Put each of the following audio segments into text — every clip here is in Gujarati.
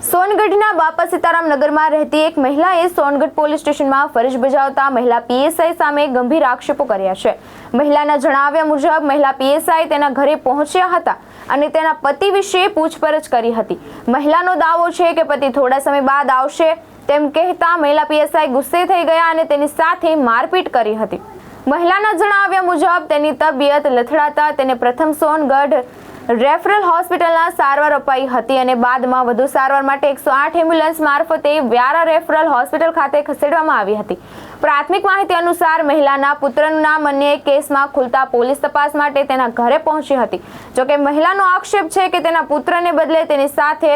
સોનગઢના બાપા સીતારામ નગરમાં રહેતી એક મહિલાએ સોનગઢ પોલીસ સ્ટેશનમાં ફરજ બજાવતા મહિલા પીએસઆઈ સામે ગંભીર આક્ષેપો કર્યા છે। મહિલાના જણાવ્યા મુજબ મહિલા પીએસઆઈ તેના ઘરે પહોંચ્યા હતા અને તેના પતિ વિશે પૂછપરછ કરી હતી। મહિલાનો દાવો છે કે પતિ થોડા સમય બાદ આવશે તેમ કહેતા મહિલા પીએસઆઈ ગુસ્સે થઈ ગયા અને તેની સાથે મારપીટ કરી હતી। મહિલાના જણાવ્યા મુજબ તેની તબિયત લથડાતા તેને પ્રથમ સોનગઢ રેફરલ હોસ્પિટલના સારવાર અપાઈ હતી અને બાદમાં વધુ સારવાર માટે 108 એમ્બ્યુલન્સ મારફતે વ્યારા રેફરલ હોસ્પિટલ ખાતે ખસેડવામાં આવી હતી। પ્રાથમિક માહિતી અનુસાર મહિલાના પુત્રનું નામ અન્ય એક કેસમાં ખુલતા પોલીસ તપાસ માટે તેના ઘરે પહોંચી હતી। જોકે મહિલાનો આક્ષેપ છે કે તેના પુત્રને બદલે તેની સાથે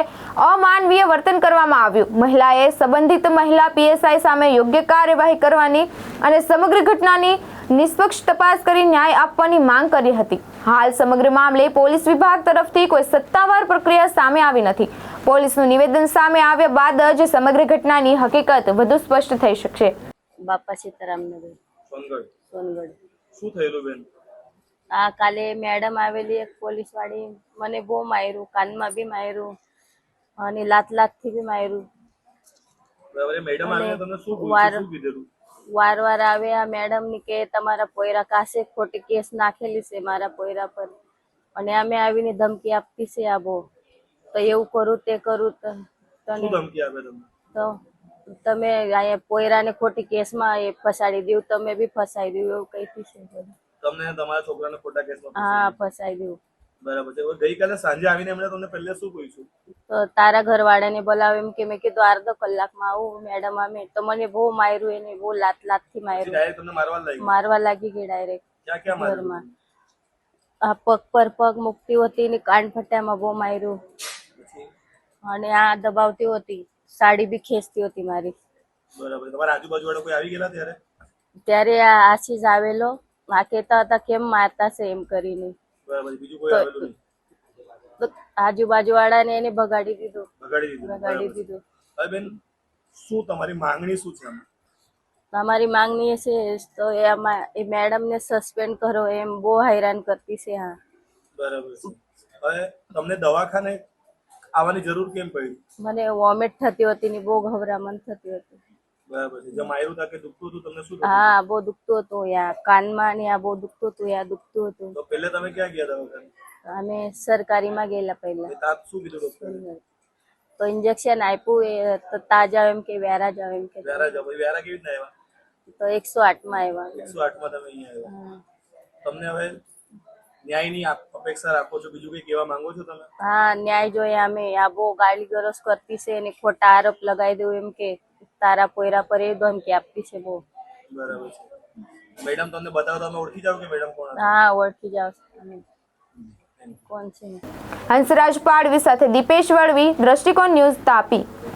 અમાનવીય વર્તન કરવામાં આવ્યું। મહિલાએ સંબંધિત મહિલા પીએસઆઈ સામે યોગ્ય કાર્યવાહી કરવાની અને સમગ્ર ઘટનાની નિષ્પક્ષ તપાસ કરી ન્યાય આપવાની માંગ કરી હતી। હાલ સમગ્ર મામલે પોલીસ વિભાગ તરફથી કોઈ સત્તાવાર પ્રક્રિયા સામે આવી નથી। પોલીસનું નિવેદન સામે આવ્યા બાદ જ સમગ્ર ઘટનાની હકીકત વધુ સ્પષ્ટ થઈ શકશે। બાપા સીતારામ નગર સોનગઢ શું થયેલું બેન? આ કાલે મેડમ આવેલી એક પોલીસ વાળી મને બહુ માર્યું, કાનમાં બી માર્યું અને લાતથી બી માર્યું। બરાબર, મેડમ આવીને તમને શું કીધું? વાર આવે આ મેડમ ની કે તમારા પોયરા કાસે ખોટી કેસ નાખેલી છે મારા પોયરા પર અને અમે આવીને ધમકી આપતી છે આ બહુ તો એવું કરું તે કરું શું ધમકી આપે તમને? તો તમે અહીંયા પોયરાને ખોટી કેસમાં એ ફસાડી દઉં, તમે બી ફસાઈ દઉં એવું કહીતી છે। તમને તમારા છોકરાને ખોટા કેસમાં? હા, ફસાઈ દઉં। બરાબર છે। ગઈકાલે સાંજે આવીને એમણે તમને પહેલા શું પૂછ્યું? તો તારા ઘરવાળાને બોલાવે એમ કે મેં કીધું અડધો કલાકમાં આવું મેડમ અમે તો મને બહુ માર્યું, એને બહુ લાતથી માર્યું, ડાયરેક્ટ તમને મારવા લાગી ગઈ ડાયરેક્ટ ક્યાં ક્યાં માર્યું? ઘરમાં આ પગ પર પગ મૂકતી હતી ને કાન ફટ્યામાં બહુ માર્યું અને આ દબાવતી હતી, સાડી બી ખેંચતી હતી મારી। બરાબર, તમારા આજુબાજુ વાળા કોઈ આવી ગયેલા ત્યારે? ત્યારે આ આશીષ આવેલો, આ કહેતા હતા કેમ મારતા છે એમ કરીને। બરાબર, બીજું કોઈ આવેલું નહીં? આજુબાજુ વાળાને એને ભગાડી દીધું। હવે બેન, શું તમારી માંગણી શું છે? અમારી માંગણી છે તો એ મેડમ ને સસ્પેન્ડ કરો, એમ બહુ હેરાન કરતી છે। હા, બરાબર છે। હવે તમને દવાખાને આવવાની જરૂર કેમ પડી? મને વોમિટ થતી હતી ને બહુ ગભરામણ થતી હતી। બરાબર છે। જેમ આવ્યું તા કે દુખતું હતું તમને શું? હા, બહુ દુખતું હતું, યા કાનમાં ને આ બહુ દુખતું હતું, યા દુખતું હતું। તો પહેલા તમે ક્યાં ગયા દવાખાને? અમે સરકારીમાં ગયેલા પહેલા। શું કીધું ડોક્ટરે? તો ઇન્જેક્શન આપ્યું, એ તો તાજા એમ કે વ્યારા જાવ એમ કે। વ્યારા જાવ? વ્યારા કેવી રીતે આવ્યા? તો 108 માં આવ્યા। 108 માં તમે અહીંયા આવ્યા? તમને હવે ન્યાયની અપેક્ષા રાખો છો? બીજું કઈ કહેવા માંગો છો તમે? હા, ન્યાય જોઈએ અમે। આ બહુ ગાળી ગરોસ કરતી છે અને ખોટા આરોપ લગાવી દઉં એમ કે તારા પોયરા પર એ ધમકી આપતી છે બહુ। બરાબર છે। મેડમ તમને બતાવો, તમે ઓળખી જાવ કે મેડમ કોણ? હા, ઓળખી જાવ કોણ છે। હંસરાજ પાડવી સાથે દીપેશ વળવી, દ્રષ્ટિકોણ ન્યૂઝ, તાપી।